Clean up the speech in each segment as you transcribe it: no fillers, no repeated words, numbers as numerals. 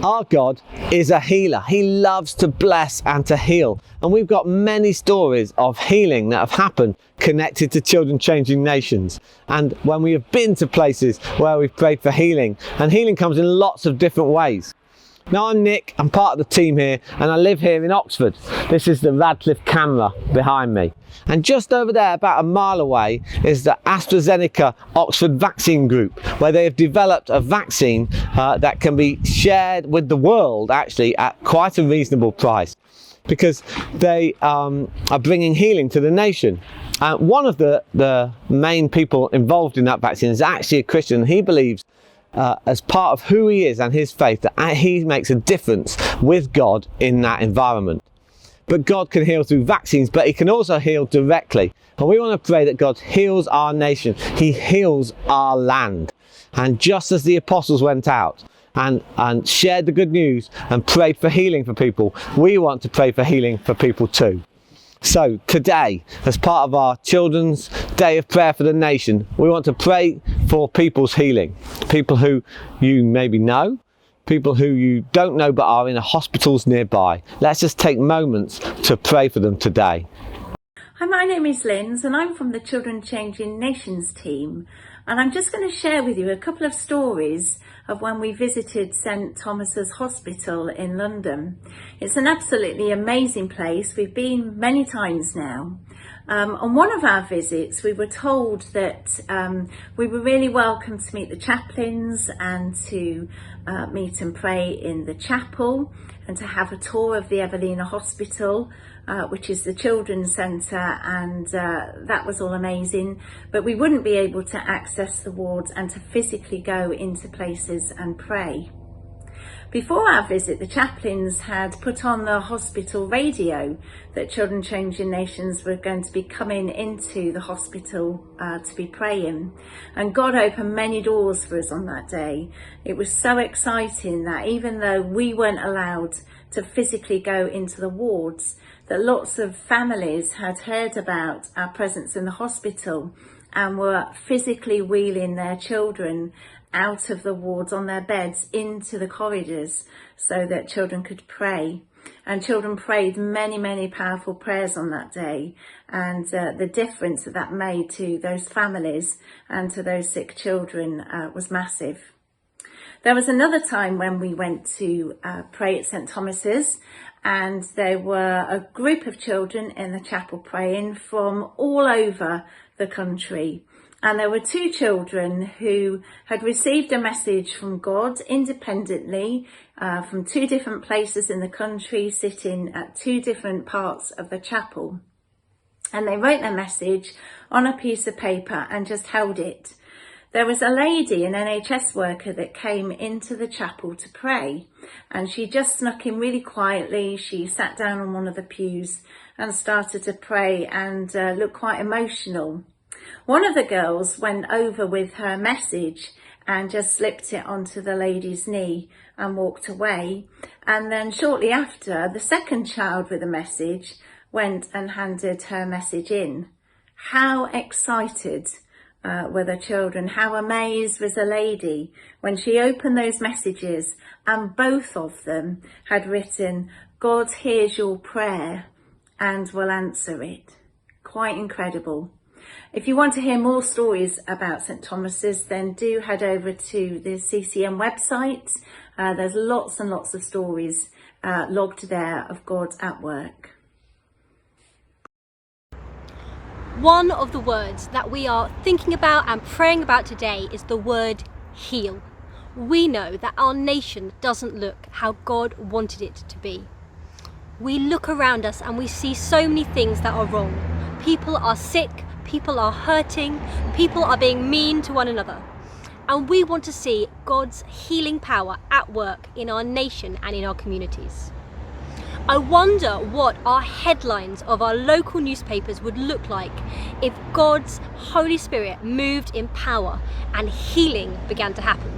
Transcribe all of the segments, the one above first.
Our God is a healer. He loves to bless and to heal. And we've got many stories of healing that have happened connected to Children Changing Nations. And when we have been to places where we've prayed for healing, and healing comes in lots of different ways. Now, I'm Nick, I'm part of the team here, and I live here in Oxford. This is the Radcliffe camera behind me. And just over there, about a mile away, is the AstraZeneca Oxford Vaccine Group, where they have developed a vaccine that can be shared with the world, actually, at quite a reasonable price, because they are bringing healing to the nation. One of the main people involved in that vaccine is actually a Christian. He believes, as part of who he is and his faith, that he makes a difference with God in that environment. But God can heal through vaccines, but he can also heal directly. And we want to pray that God heals our nation. He heals our land. And just as the apostles went out and shared the good news and prayed for healing for people, we want to pray for healing for people too. So today, as part of our Children's Day of Prayer for the Nation, we want to pray for people's healing. People who you maybe know, people who you don't know but are in the hospitals nearby. Let's just take moments to pray for them today. Hi, my name is Linz and I'm from the Children Changing Nations team, and I'm just going to share with you a couple of stories of when we visited St Thomas's Hospital in London. It's an absolutely amazing place. We've been many times now. On one of our visits, we were told that we were really welcome to meet the chaplains and to meet and pray in the chapel, and to have a tour of the Evelina Hospital, which is the children's centre, and that was all amazing. But we wouldn't be able to access the wards and to physically go into places and pray. Before our visit, the chaplains had put on the hospital radio that Children Changing Nations were going to be coming into the hospital to be praying. And God opened many doors for us on that day. It was so exciting that even though we weren't allowed to physically go into the wards, that lots of families had heard about our presence in the hospital and were physically wheeling their children out of the wards on their beds into the corridors so that children could pray. And children prayed many, many powerful prayers on that day, and the difference that made to those families and to those sick children was massive. There was another time when we went to pray at St Thomas's, and there were a group of children in the chapel praying from all over the country. And there were two children who had received a message from God independently from two different places in the country, sitting at two different parts of the chapel. And they wrote their message on a piece of paper and just held it. There was a lady, an NHS worker, that came into the chapel to pray, and she just snuck in really quietly. She sat down on one of the pews and started to pray and looked quite emotional. One of the girls went over with her message and just slipped it onto the lady's knee and walked away. And then shortly after, the second child with a message went and handed her message in. How excited were the children? How amazed was the lady when she opened those messages and both of them had written, "God hears your prayer and will answer it." Quite incredible. If you want to hear more stories about St Thomas's, then do head over to the CCM website. There's lots and lots of stories logged there of God at work. One of the words that we are thinking about and praying about today is the word heal. We know that our nation doesn't look how God wanted it to be. We look around us and we see so many things that are wrong. People are sick, people are hurting, people are being mean to one another. And we want to see God's healing power at work in our nation and in our communities. I wonder what our headlines of our local newspapers would look like if God's Holy Spirit moved in power and healing began to happen.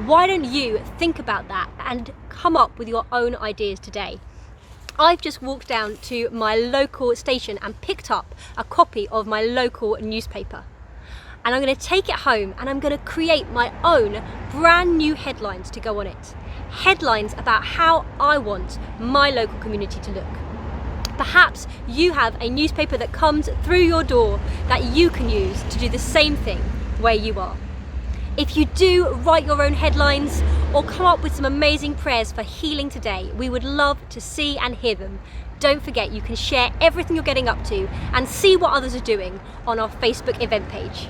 Why don't you think about that and come up with your own ideas today? I've just walked down to my local station and picked up a copy of my local newspaper. And I'm going to take it home and I'm going to create my own brand new headlines to go on it. headlines about how I want my local community to look. Perhaps you have a newspaper that comes through your door that you can use to do the same thing where you are. If you do write your own headlines or come up with some amazing prayers for healing today, we would love to see and hear them. Don't forget, you can share everything you're getting up to and see what others are doing on our Facebook event page.